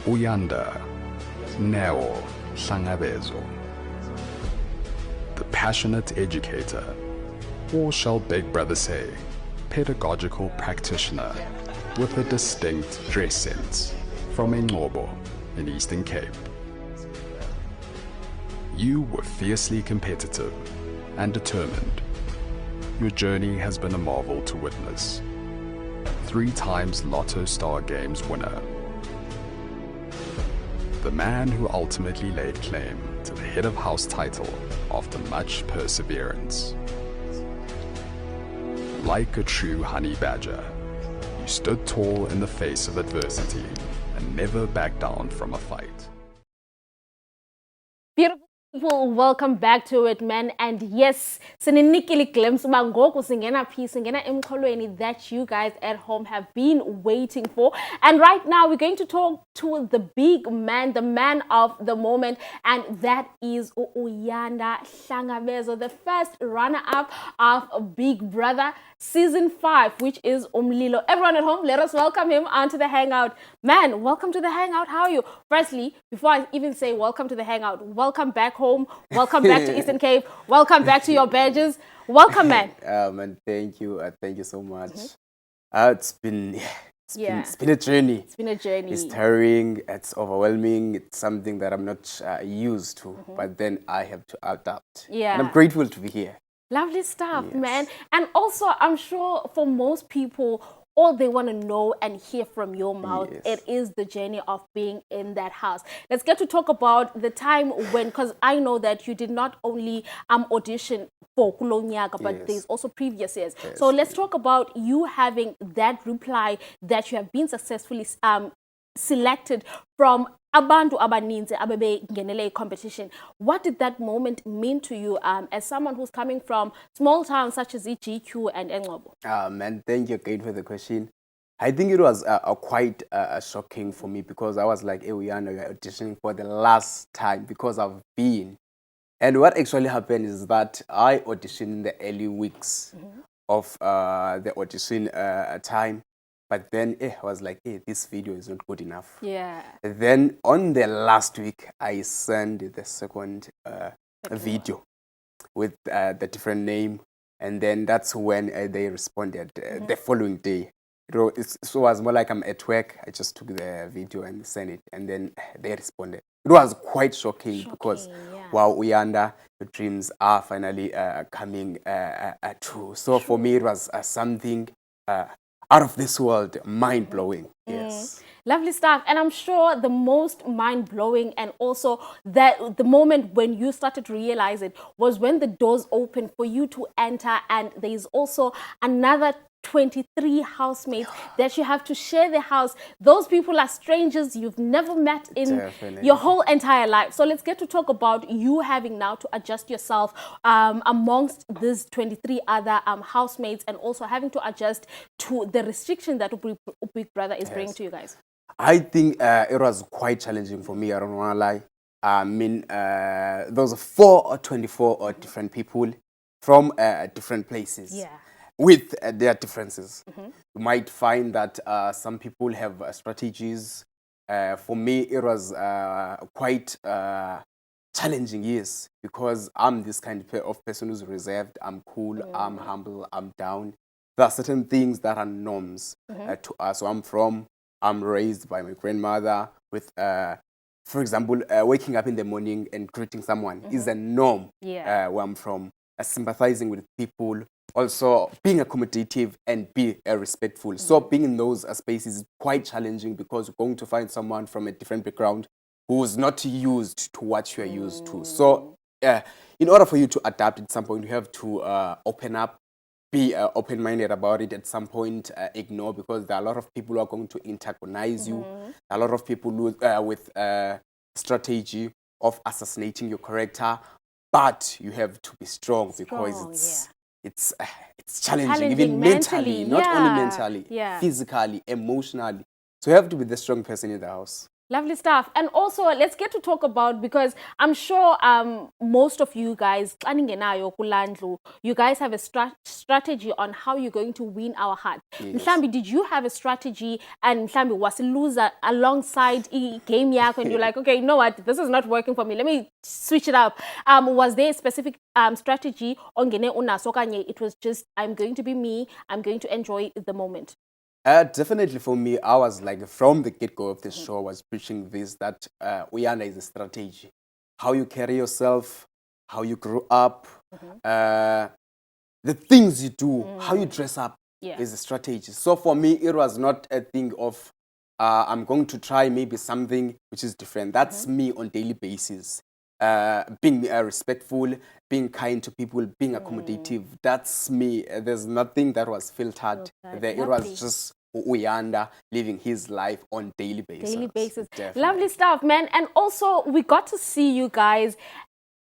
Uyanda, Neo, Hlangabezo. The passionate educator, or shall Big Brother say, pedagogical practitioner with a distinct dress sense from Ngqeberha in Eastern Cape. You were fiercely competitive and determined. Your journey has been a marvel to witness. 3 times Lotto Star Games winner. The man who ultimately laid claim to the head of house title after much perseverance. Like a true honey badger, you stood tall in the face of adversity and never backed down from a fight. Beautiful people, welcome back to it, man. And yes, sininikili glimpse ngoku singena phi singena emxholweni that you guys at home have been waiting for. And right now we're going to talk to the big man, the man of the moment, and that is Uyanda Hlangabezo, the first runner-up of Big Brother Season 5, which is Umlilo. Everyone at home, let us welcome him onto the Hangout. Man, welcome to the Hangout. How are you? Firstly, before I even say welcome to the Hangout, welcome back home. Welcome back to Eastern Cape. Welcome back to your badges. Welcome, man. Man, thank you. Thank you so much. It's been a journey. It's been a journey. It's tiring. It's overwhelming. It's something that I'm not used to. But then I have to adapt. Yeah. And I'm grateful to be here. Lovely stuff, Yes. man. And also, I'm sure for most people, all they want to know and hear from your mouth, Yes. it is the journey of being in that house. Let's get to talk about the time when, because I know that you did not only audition for Kulonyaka, but Yes. there's also previous years. Yes. So let's talk about you having that reply that you have been successfully selected from abantu abaninzi ababe ngenele competition. What did that moment mean to you as someone who's coming from small towns such as GQ and Ngqeberha? Man, thank you again for the question. I think it was quite shocking for me because I was like, hey, Uyanda, you're auditioning for the last time because I've been. And what actually happened is that I auditioned in the early weeks of the audition time. But then I was like, hey, this video is not good enough. Yeah. Then on the last week, I sent the second video with the different name. And then that's when they responded the following day. So it was more like I'm at work. I just took the video and sent it. And then they responded. It was quite shocking because, wow, Uyanda, your dreams are finally coming true. So for me, it was something out of this world, mind-blowing. Yes. Lovely stuff. And I'm sure the most mind-blowing and also that the moment when you started to realize it was when the doors opened for you to enter, and there's also another 23 housemates that you have to share the house. Those people are strangers you've never met in your whole entire life. So let's get to talk about you having now to adjust yourself amongst these 23 other housemates, and also having to adjust to the restriction that Big Brother is bringing to you guys. I think it was quite challenging for me. I don't want to lie. I mean, those 4 or 24 different people from different places. Yeah. With their differences. You might find that some people have strategies. For me, it was quite challenging, yes, because I'm this kind of person who's reserved. I'm cool, I'm humble, I'm down. There are certain things that are norms to us. So I'm raised by my grandmother with, for example, waking up in the morning and greeting someone is a norm where I'm from. Sympathizing with people, also being accommodative and be respectful. So being in those spaces is quite challenging because you're going to find someone from a different background who's not used to what you are used to. So in order for you to adapt at some point, you have to open up, be open-minded about it. At some point, ignore, because there are a lot of people who are going to antagonize you. A lot of people with strategy of assassinating your character. But you have to be strong because it's challenging, even mentally, not only mentally, physically, emotionally. So you have to be the strong person in the house. Lovely stuff. And also, let's get to talk about, because I'm sure most of you guys, you guys have a strategy on how you're going to win our heart. Yes. Mhlambi, did you have a strategy, and Mhlambi was a loser alongside game yak, and you're like, okay, you know what, this is not working for me, let me switch it up. Was there a specific strategy on Gene Una Sokanye? It was just, I'm going to be me, I'm going to enjoy the moment. Definitely for me, I was like, from the get-go of the show, I was preaching this, that Uyanda is a strategy. How you carry yourself, how you grew up, the things you do, how you dress up is a strategy. So for me, it was not a thing of, I'm going to try maybe something which is different. That's me on daily basis. Being respectful, being kind to people, being accommodative. That's me. There's nothing that was filtered there. It was just Uyanda living his life on daily basis. Definitely. Lovely stuff, man. And also, we got to see you guys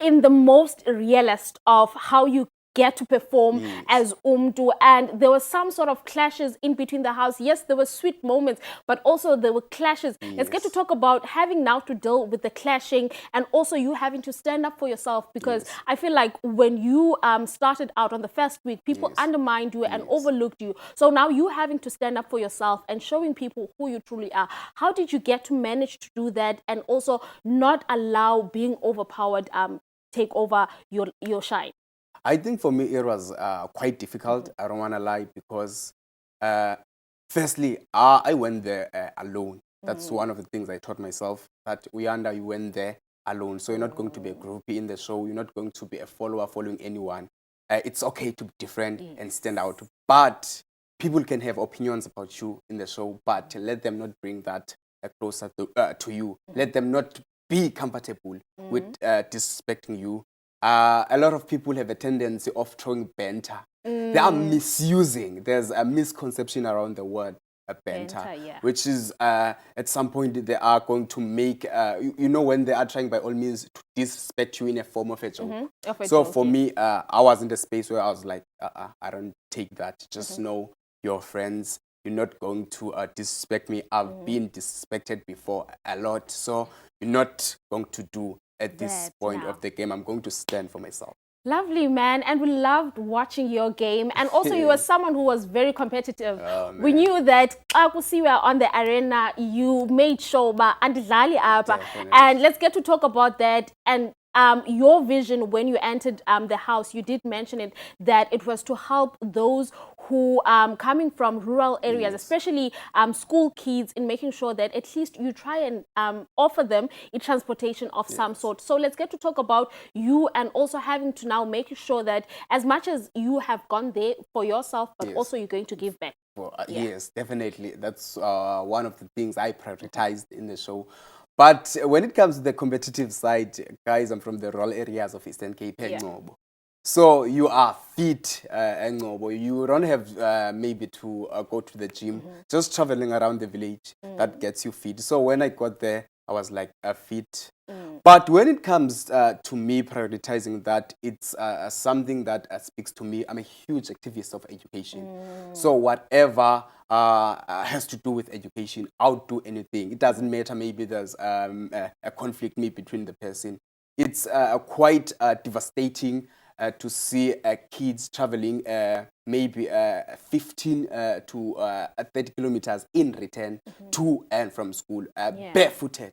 in the most realist of how you get to perform as Umdu, and there were some sort of clashes in between the house. Yes, there were sweet moments, but also there were clashes. Let's get to talk about having now to deal with the clashing, and also you having to stand up for yourself, because I feel like when you started out on the first week, people undermined you and overlooked you. So now you having to stand up for yourself and showing people who you truly are. How did you get to manage to do that, and also not allow being overpowered take over your shine? I think for me it was quite difficult. I don't want to lie, because firstly, I went there alone. That's one of the things I taught myself, that Uyanda, you went there alone. So you're not going to be a groupie in the show. You're not going to be a follower following anyone. It's okay to be different and stand out. But people can have opinions about you in the show, but let them not bring that closer to you. Let them not be comfortable with disrespecting you. A lot of people have a tendency of throwing banter. They are misusing. There's a misconception around the word banter, which is at some point they are going to make, you know, when they are trying by all means to disrespect you in a form of a joke. So for me, I was in the space where I was like, I don't take that. Just know your friends. You're not going to disrespect me. I've been disrespected before a lot. So you're not going to do at this point of the game. I'm going to stand for myself. Lovely, man. And we loved watching your game. And also you were someone who was very competitive. We knew that we were on the arena, you made sure and let's get to talk about that. And your vision when you entered the house, you did mention it, that it was to help those who coming from rural areas, especially school kids, in making sure that at least you try and offer them a transportation of some sort. So let's get to talk about you, and also having to now make sure that as much as you have gone there for yourself, but also you're going to give back. Well, yes, definitely. That's one of the things I prioritized in the show. But when it comes to the competitive side, guys, I'm from the rural areas of Eastern Cape. So you are fit, you don't have maybe to go to the gym. Just traveling around the village, that gets you fit. So when I got there, I was like fit. But when it comes to me prioritizing that, it's something that speaks to me. I'm a huge activist of education. So whatever has to do with education, I'll do anything. It doesn't matter, maybe there's a conflict maybe between the person. It's quite devastating to see kids traveling maybe 15 to 30 kilometers in return to and from school, barefooted.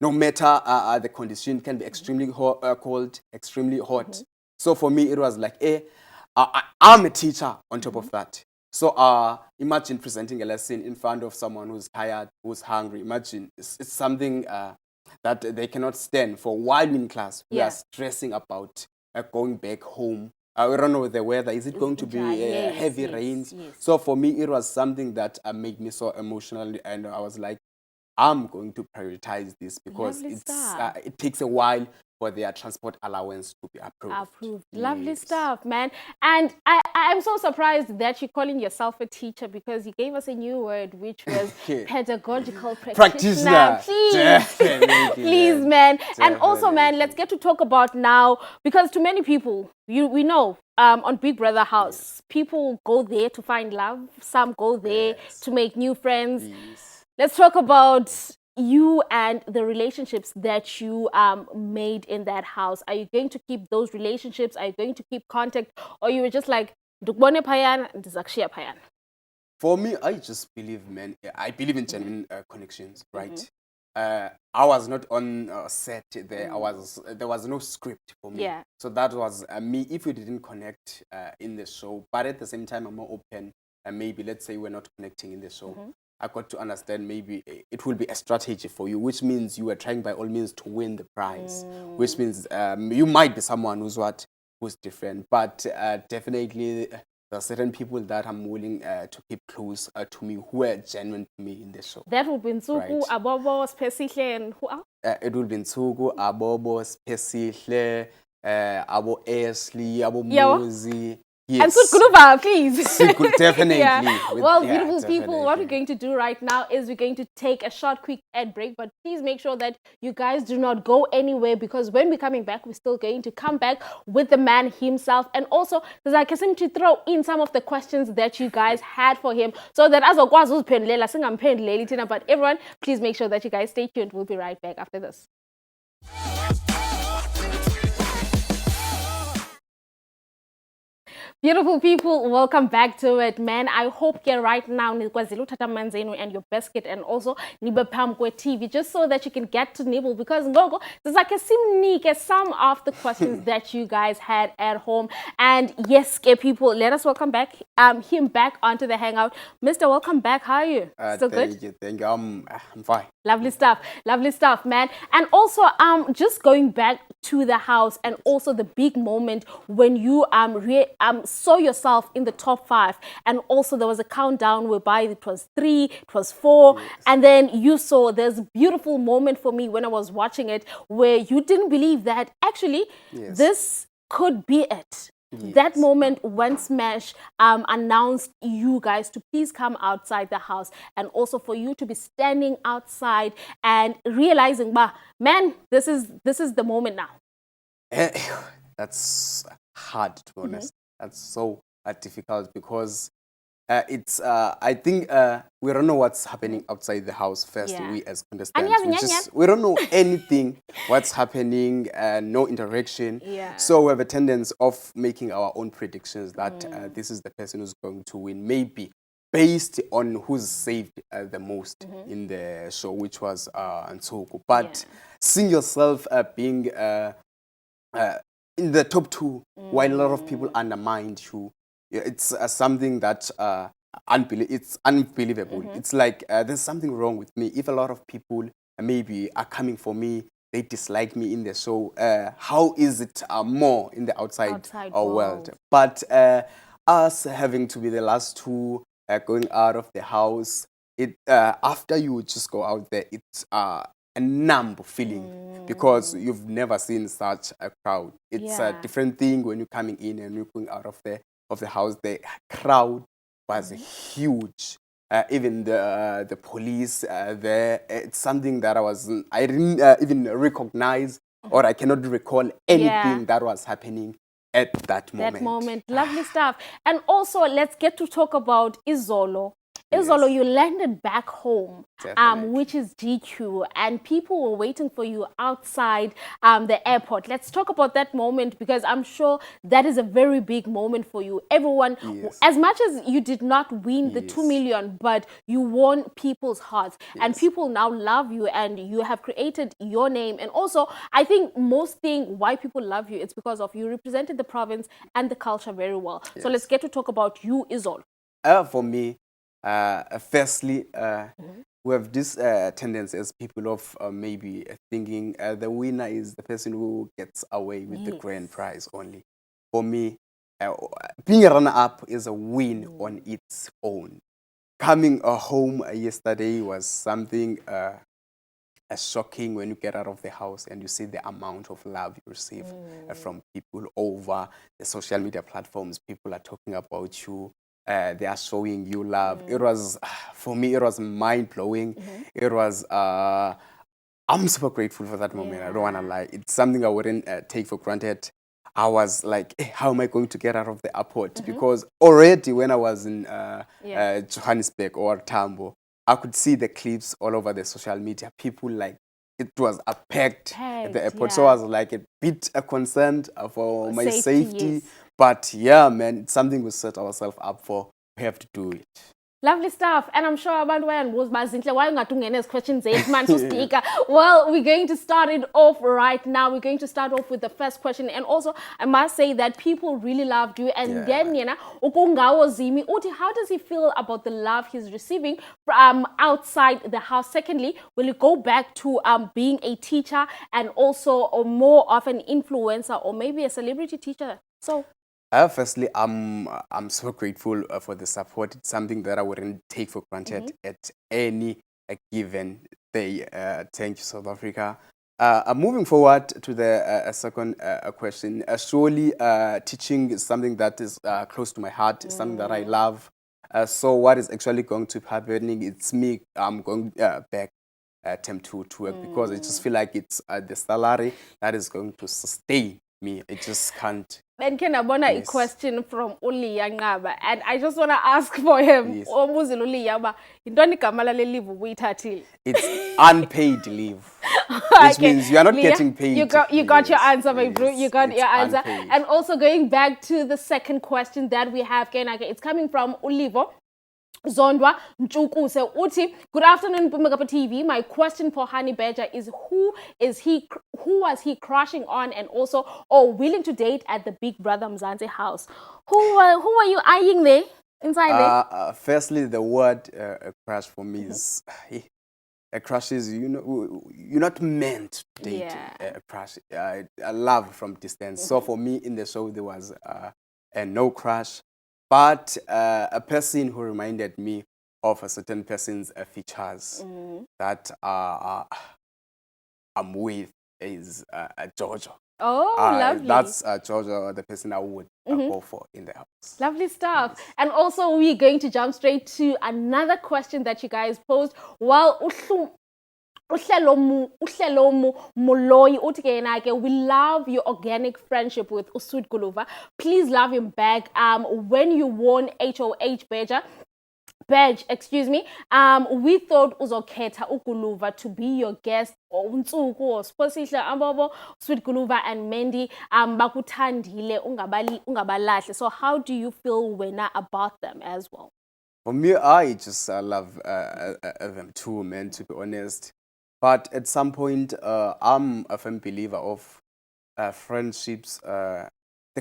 No matter the condition, can be extremely cold, extremely hot. So for me, it was like, I'm a teacher on top of that. So imagine presenting a lesson in front of someone who's tired, who's hungry. Imagine it's something that they cannot stand. For a while in class, we are stressing about going back home. We don't know the weather. Is it going to be heavy rains? So for me, it was something that made me so emotional, and I was like, I'm going to prioritize this, because it takes a while for their transport allowance to be approved. Lovely stuff, man. And I'm so surprised that you're calling yourself a teacher, because you gave us a new word, which was pedagogical practitioner. Please, please, man. Definitely. And also, man, let's get to talk about now, because to many people, we know on Big Brother House, people go there to find love. Some go there to make new friends. Let's talk about you and the relationships that you made in that house, are you going to keep those relationships? Are you going to keep contact? Or you were just like, "Ndukubone phayana, ndizakushiya phayana"? For me, I just believe, man, I believe in genuine connections, right? I was not on set there. There was no script for me. Yeah. So that was me. If we didn't connect in the show, but at the same time, I'm more open. And maybe let's say we're not connecting in the show. I got to understand maybe it will be a strategy for you, which means you are trying by all means to win the prize, which means you might be someone who's different, but definitely there are certain people that I'm willing to keep close to me, who are genuine to me in the show. That would be Nsuku, Abobo, Spesihle, and who else? It will be Nsuku, Abobo, Spesihle, Abo Ashley, Abo Muzi. Yes. And Sukuluva, please. Definitely. Well, beautiful people, what we're going to do right now is we're going to take a short, quick ad break. But please make sure that you guys do not go anywhere, because when we're coming back, we're still going to come back with the man himself. And also, there's like him to throw in some of the questions that you guys had for him, so that as but everyone, please make sure that you guys stay tuned. We'll be right back after this. Beautiful people, welcome back to it, man. I hope you're right now and your basket, and also TV, just so that you can get to nibble, because Ngogo, there's like some of the questions that you guys had at home. And yes, people, let us welcome back him back onto the Hangout. Mr. Welcome back. How are you? Still good? Thank you. I'm fine. Lovely stuff, man. And also, just going back to the house, and also the big moment when you saw yourself in the top 5, and also there was a countdown whereby it was 3, it was 4, and then you saw, there's a beautiful moment for me when I was watching it, where you didn't believe that actually this could be it. That moment when Smash announced you guys to please come outside the house, and also for you to be standing outside and realizing, man, this is the moment now. That's hard, to be honest. That's so difficult, because it's I think we don't know what's happening outside the house first. We as contestants, we don't know anything what's happening, no interaction. So we have a tendency of making our own predictions that this is the person who's going to win, maybe based on who's saved the most in the show, which was Nsuku. But seeing yourself being in the top 2, while a lot of people undermined you, it's something that it's unbelievable. It's like there's something wrong with me. If a lot of people maybe are coming for me, they dislike me in the show, how is it more in the outside world? But us having to be the last 2 going out of the house, after you just go out there, it's a numb feeling, because you've never seen such a crowd. It's a different thing when you're coming in and you're going out of the house. The crowd was huge. Even the police there. It's something that I didn't even recognize, or I cannot recall anything that was happening at that moment. Lovely stuff. And also, let's get to talk about Izolo. Izolo, you landed back home, which is GQ, and people were waiting for you outside the airport. Let's talk about that moment, because I'm sure that is a very big moment for you. Everyone, as much as you did not win the 2 million, but you won people's hearts, and people now love you, and you have created your name. And also, I think most thing why people love you, it's because of you represented the province and the culture very well. So let's get to talk about you, Izolo. For me, firstly, we have this tendency as people of maybe thinking the winner is the person who gets away with the grand prize only. For me, being a runner-up is a win on its own. Coming home yesterday was something shocking when you get out of the house and you see the amount of love you receive from people over the social media platforms. People are talking about you. They are showing you love. It was, for me, it was mind-blowing. It was, I'm super grateful for that moment. I don't want to lie. It's something I wouldn't take for granted. I was like, hey, how am I going to get out of the airport? Because already when I was in Johannesburg or Tambo, I could see the clips all over the social media. People like it was packed at the airport. So I was like a bit concerned for my safety. Yes. But yeah, man, it's something we set ourselves up for. We have to do it. Lovely stuff. And I'm sure abantu bayandibuza uba Zintle, why ungatungena ezi questions zethu man sustika. Well, we're going to start it off right now. We're going to start off with the first question. And also, I must say that people really loved you. And then, yena, ukungawo Zimi, uti, how does he feel about the love he's receiving from outside the house? Secondly, will he go back to being a teacher and also or more of an influencer or maybe a celebrity teacher? So... Firstly, I'm so grateful for the support. It's something that I wouldn't take for granted at any given day. Thank you, South Africa. Moving forward to the second question, surely teaching is something that is close to my heart, it's something that I love. So what is actually going to be happening, it's me, I'm going back term two to work because I just feel like it's the salary that is going to sustain me. It just can't. Then can I want a question from Uyanda, and I just want to ask for him. It's unpaid leave, which means you are not getting paid. You got your answer, my bro. You got your answer. Unpaid. And also going back to the second question that we have, it's coming from Ulivo. Zondwa Mchukuse uti, good afternoon Pumagapa TV. My question for Hani Beja is who was he crushing on and also or willing to date at the Big Brother Mzanzi house? Who were you eyeing there inside there? Firstly, the word crush for me is a crush is you're not meant to date a crush. I love from distance. So for me in the show there was a no crush. But a person who reminded me of a certain person's features that I'm with is Georgia. Oh, lovely. That's Georgia, the person I would go for in the house. Lovely stuff. Yes. And also we're going to jump straight to another question that you guys posed. While Uhlelomu Moloi Utkenake, we love your organic friendship with Usud Gqeberha. Please love him back. When you won HOH badge, excuse me, we thought uzokhetha uGqeberha to be your guest or Unsuku or Sposihle Ambobo, Sweet Gqeberha and Mendy bakuthandile ungabalahle. So how do you feel about them as well? For me, I just love them too, man, to be honest. But at some point, I'm a firm believer of friendships. The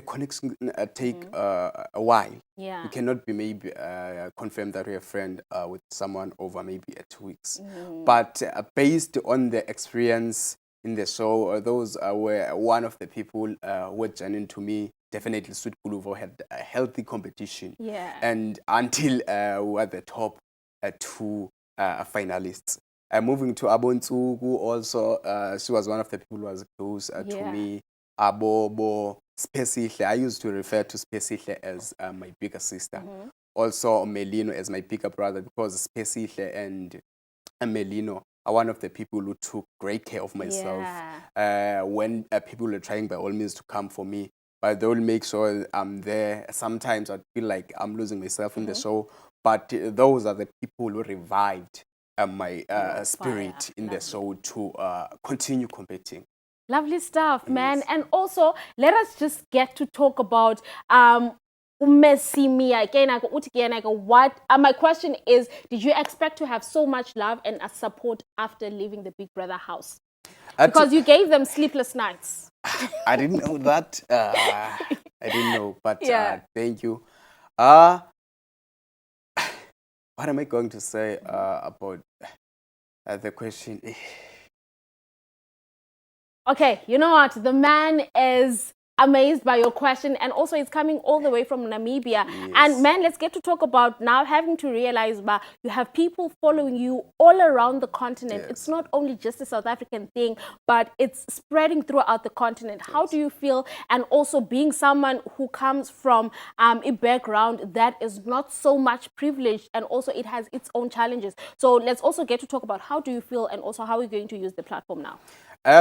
connection take a while. Yeah. You cannot be maybe confirmed that you're a friend with someone over maybe 2 weeks. But based on the experience in the show, those were one of the people who were genuine to me. Definitely, Sweet Gqeberha had a healthy competition. Yeah. And until we were the top two finalists. Moving to Abontugu also, she was one of the people who was close to me. Abobo, Spesihle, I used to refer to Spesihle as my bigger sister. Also Melino as my bigger brother because Spesihle and Melino are one of the people who took great care of myself. When people were trying by all means to come for me, but they will make sure I'm there. Sometimes I feel like I'm losing myself in the show, but those are the people who revived my spirit in the show to continue competing. Lovely stuff, man. And also, let us just get to talk about what my question is, did you expect to have so much love and support after leaving the Big Brother house? Because you gave them sleepless nights. I didn't know that. I didn't know, but thank you. What am I going to say about the question? Okay, you know what? The man is amazed by your question, and also it's coming all the way from Namibia. And man, let's get to talk about now having to realize that you have people following you all around the continent. It's not only just a South African thing, but it's spreading throughout the continent. How do you feel? And also being someone who comes from a background that is not so much privileged, and also it has its own challenges. So let's also get to talk about how do you feel and also how we're going to use the platform now.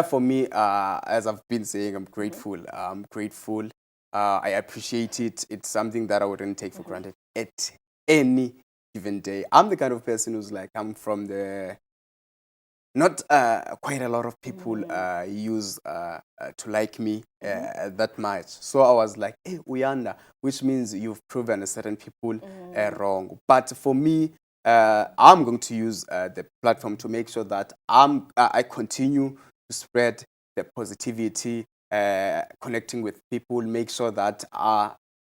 For me, as I've been saying, I'm grateful. I'm grateful. I appreciate it. It's something that I wouldn't take for granted at any given day. I'm the kind of person who's like, I'm from the, not quite a lot of people use to like me that much. So I was like, hey, Uyanda, which means you've proven a certain people wrong. But for me, I'm going to use the platform to make sure that I continue to spread the positivity, connecting with people, make sure that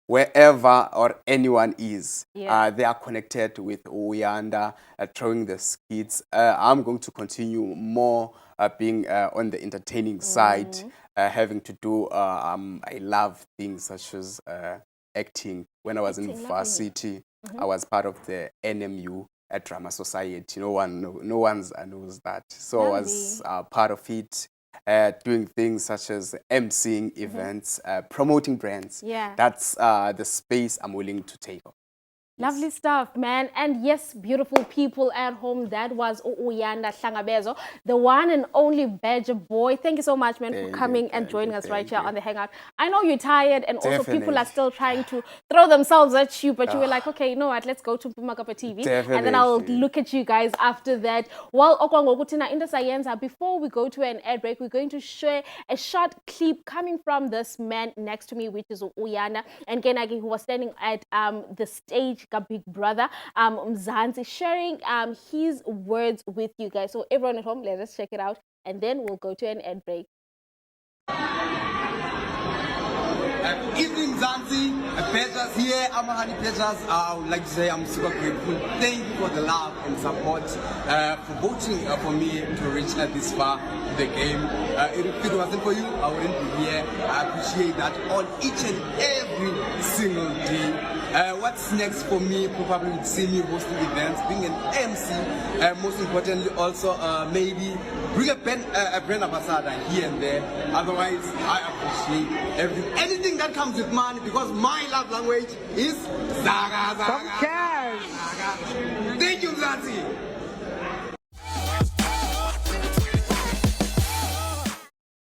wherever or anyone is, they are connected with Uyanda, throwing the skits. I'm going to continue more being on the entertaining side, having to do, I love things such as acting. When I was in varsity, I was part of the NMU Drama Society. No one knows that. So I was part of it. Doing things such as emceeing events, promoting brands. That's the space I'm willing to take on. Lovely stuff, man. And yes, beautiful people at home, that was Uyanda Hlangabezo, the one and only Badger boy. Thank you so much, man, for coming and joining us right here on the Hangout. I know you're tired, and also people are still trying to throw themselves at you, but you were like, okay, you know what, let's go to Pumakapa TV, and then I'll look at you guys after that. Well, before we go to an ad break, we're going to share a short clip coming from this man next to me, which is Uyanda, and Genagi, who was standing at the stage, Big Brother Mzanzi, sharing his words with you guys. So everyone at home, let us check it out, and then we'll go to an ad break. Evening Mzanzi, pleasures here, Honey Pleasures. I would like to say I'm super grateful. Thank you for the love and support, for voting for me to reach this far in the game. If it wasn't for you, I wouldn't be here. I appreciate that on each and every single day. What's next for me? Probably would see me hosting events, being an MC. Most importantly, also maybe bring a brand ambassador here and there. Otherwise, I appreciate anything that comes with money, because my love language is Zaga. Thank you, Mzanzi.